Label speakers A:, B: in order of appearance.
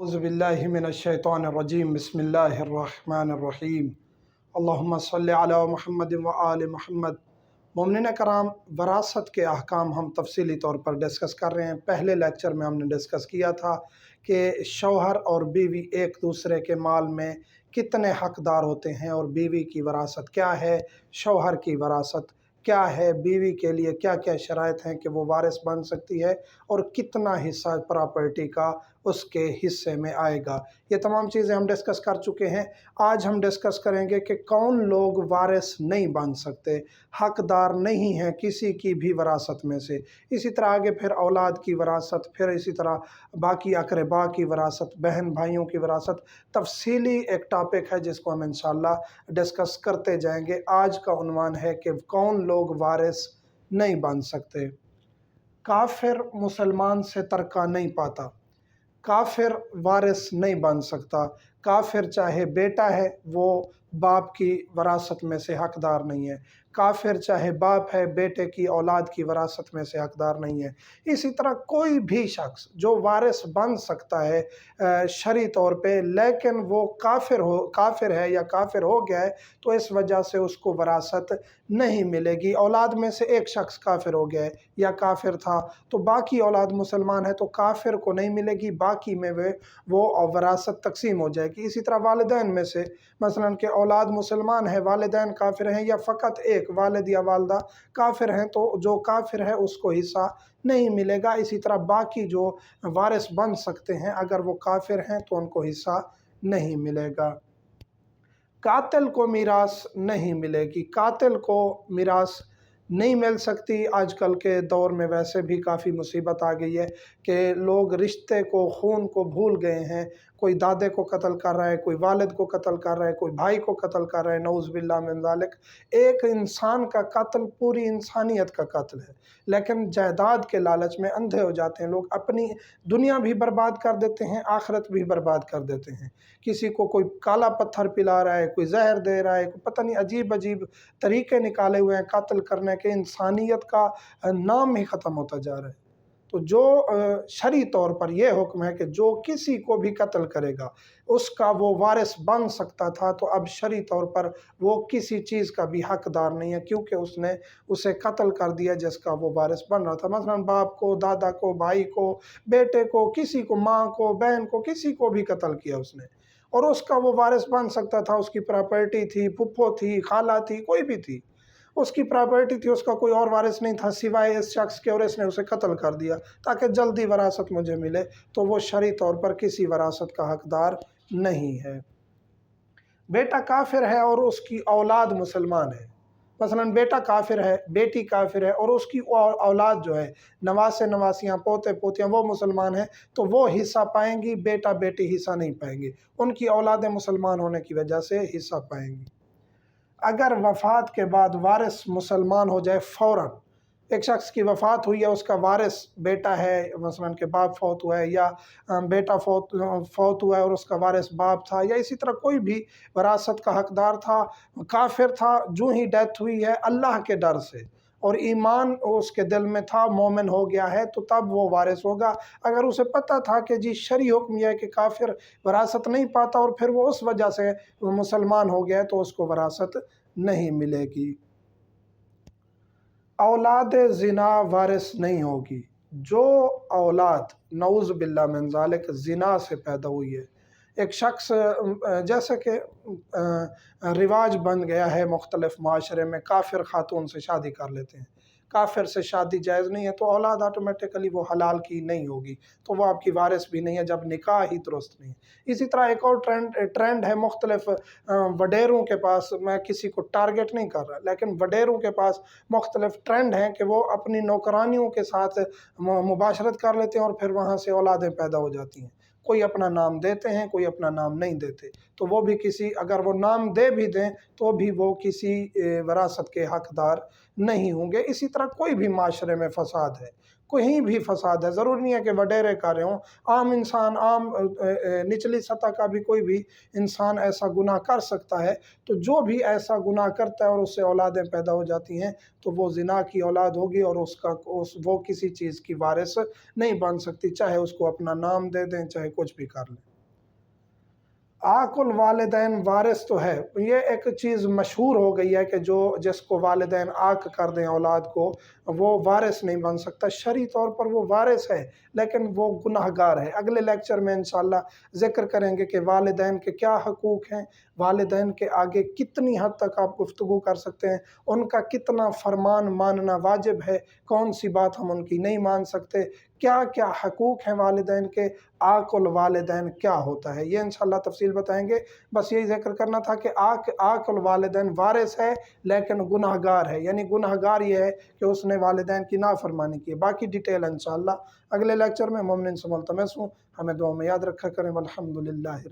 A: अऊज़ुबिल्लाहि मिनश्शैतानिर्रजीम बिस्मिल्लाहिर्रहमानिर्रहीम अल्लाहुम्मा सल्लि अला मुहम्मद व आले मुहम्मद। मोमिनीन कराम, वरासत के अहकाम हम तफसीली तौर पर डिस्कस कर रहे हैं। पहले लेक्चर में हमने डिस्कस किया था कि शौहर और बीवी एक दूसरे के माल में कितने हकदार होते हैं और बीवी की वरासत क्या है, शौहर की वरासत क्या है, बीवी के लिए क्या क्या शराइत हैं कि वो वारिस बन सकती है और कितना हिस्सा प्रॉपर्टी का उसके हिस्से में आएगा। ये तमाम चीज़ें हम डिस्कस कर चुके हैं। आज हम डिस्कस करेंगे कि कौन लोग वारिस नहीं बन सकते, हकदार नहीं हैं किसी की भी वरासत में से। इसी तरह आगे फिर औलाद की वरासत, फिर इसी तरह बाकी अकरबा की वरासत, बहन भाइयों की वरासत। तफसीली एक टॉपिक है जिसको हम इंशाअल्लाह डिस्कस करते जाएंगे। आज का उन्वान है कि कौन लोग वारिस नहीं बन सकते। काफिर मुसलमान से तरका नहीं पाता, काफिर वारिस नहीं बन सकता। काफिर चाहे बेटा है वो बाप की वरासत में से हकदार नहीं है, काफिर चाहे बाप है बेटे की औलाद की वरासत में से हकदार नहीं है। इसी तरह कोई भी शख्स जो वारिस बन सकता है शरई तौर पे, लेकिन वो काफिर है या काफिर हो गया है तो इस वजह से उसको वरासत नहीं मिलेगी। औलाद में से एक शख्स काफिर हो गया है या काफिर था तो बाकी औलाद मुसलमान है तो काफिर को नहीं मिलेगी, बाकी में वो वरासत तकसीम हो जाएगी। इसी तरह वालिदैन में से मसलन के औलाद मुसलमान है, वालिदैन काफिर हैं या फ़कत एक वालिद या वालदा काफिर हैं तो जो काफिर है उसको हिस्सा नहीं मिलेगा। इसी तरह बाकी जो वारिस बन सकते हैं अगर वो काफिर हैं तो उनको हिस्सा नहीं मिलेगा। कातिल को मीरास नहीं मिलेगी, कातिल को मीरास नहीं मिल सकती। आजकल के दौर में वैसे भी काफ़ी मुसीबत आ गई है कि लोग रिश्ते को, खून को भूल गए हैं। कोई दादे को कत्ल कर रहा है, कोई वालिद को कत्ल कर रहा है, कोई भाई को कत्ल कर रहा है, नऊज़ बिल्लाह मिन ज़ालिक। एक इंसान का कत्ल पूरी इंसानियत का कत्ल है, लेकिन जायदाद के लालच में अंधे हो जाते हैं लोग, अपनी दुनिया भी बर्बाद कर देते हैं, आखिरत भी बर्बाद कर देते हैं। किसी को कोई काला पत्थर पिला रहा है, कोई जहर दे रहा है, कोई पता नहीं अजीब अजीब तरीके निकाले हुए हैं कत्ल करने के। इंसानियत का नाम ही ख़त्म होता जा रहा है। तो जो शरई तौर पर यह हुक्म है कि जो किसी को भी कत्ल करेगा उसका वो वारिस बन सकता था, तो अब शरई तौर पर वो किसी चीज़ का भी हकदार नहीं है क्योंकि उसने उसे कत्ल कर दिया जिसका वो वारिस बन रहा था। मसलन बाप को, दादा को, भाई को, बेटे को, किसी को, माँ को, बहन को, किसी को भी कत्ल किया उसने और उसका वो वारिस बन सकता था। उसकी प्रॉपर्टी थी, फुफ्फो थी, खाला थी, कोई भी थी, उसकी प्रॉपर्टी थी, उसका कोई और वारिस नहीं था सिवाय इस शख्स के और इसने उसे कत्ल कर दिया ताकि जल्दी वरासत मुझे मिले, तो वो शरई तौर पर किसी वरासत का हकदार नहीं है। बेटा काफिर है और उसकी औलाद मुसलमान है, मसलन बेटा काफिर है, बेटी काफिर है और उसकी औलाद जो है, नवासे नवासियाँ, पोते पोतियाँ, वो मुसलमान हैं तो वो हिस्सा पाएंगी, बेटा बेटी हिस्सा नहीं पाएंगे। उनकी औलादें मुसलमान होने की वजह से हिस्सा पाएंगी। अगर वफ़ात के बाद वारिस मुसलमान हो जाए फ़ौरन, एक शख्स की वफ़ात हुई है, उसका वारिस बेटा है, मसलन के बाप फौत हुआ है या बेटा फौत हुआ है और उसका वारिस बाप था, या इसी तरह कोई भी वरासत का हकदार था, काफिर था, जो ही डेथ हुई है अल्लाह के डर से और ईमान उसके दिल में था, मोमिन हो गया है, तो तब वो वारिस होगा। अगर उसे पता था कि जी शरई हुक्म यह है कि काफिर वरासत नहीं पाता और फिर वो उस वजह से मुसलमान हो गया है तो उसको वरासत नहीं मिलेगी। औलाद ज़िना वारिस नहीं होगी। जो औलाद नऊज़ बिल्लाह मिन ज़ालिक ज़िना से पैदा हुई है, एक शख्स जैसे कि रिवाज बन गया है मुख्तलिफ माशरे में, काफिर खातून से शादी कर लेते हैं, काफिर से शादी जायज़ नहीं है तो औलाद ऑटोमेटिकली वो हलाल की नहीं होगी, तो वो आपकी वारिस भी नहीं है जब निकाह ही दुरुस्त नहीं है। इसी तरह एक और ट्रेंड है मुख्तलिफ वडेरों के पास, मैं किसी को टारगेट नहीं कर रहा, लेकिन वडेरों के पास मुख्तलिफ ट्रेंड हैं कि वो अपनी नौकरानियों के साथ मुबाशरत कर लेते हैं और फिर वहाँ से औलादें पैदा हो जाती हैं। कोई अपना नाम देते हैं, कोई अपना नाम नहीं देते, तो वो भी किसी, अगर वो नाम दे भी दें तो भी वो किसी वरासत के हकदार नहीं होंगे। इसी तरह कोई भी माशरे में फसाद है, कहीं भी फसाद है, ज़रूरी नहीं है कि वडेरे कर रहे हों, आम इंसान, आम निचली सतह का भी कोई भी इंसान ऐसा गुनाह कर सकता है। तो जो भी ऐसा गुनाह करता है और उससे औलादें पैदा हो जाती हैं तो वो ज़िना की औलाद होगी और वो किसी चीज़ की वारिस नहीं बन सकती, चाहे उसको अपना नाम दे दें, चाहे कुछ भी कर लें। आकुल वालिदैन वारिस तो है, ये एक चीज़ मशहूर हो गई है कि जो जिसको वालिदैन आक कर दें औलाद को, वो वारिस नहीं बन सकता। शरई तौर पर वो वारिस है लेकिन वो गुनहगार है। अगले लेक्चर में इंशाल्लाह ज़िक्र करेंगे कि वालिदैन के क्या हकूक़ हैं, वालिदैन के आगे कितनी हद तक आप गुफ्तगू कर सकते हैं, उनका कितना फरमान मानना वाजिब है, कौन सी बात हम उनकी नहीं मान सकते, क्या क्या हकूक़ हैं वालिदैन के, आकुल वालिदैन क्या होता है, ये इंशाल्लाह तफसील बताएंगे। बस यही ज़िक्र करना था कि आकुल वालिदैन वारिस है लेकिन गुनहगार है, यानी गुनहगार ये है कि उसने वालिदैन की नाफरमानी की। बाकी डिटेल इंशाल्लाह अगले लेक्चर में। मोमिन से मुल्तमस हूँ, हमें दुआ में याद रखा करें। वल्हम्दुलिल्लाहि रब्बिल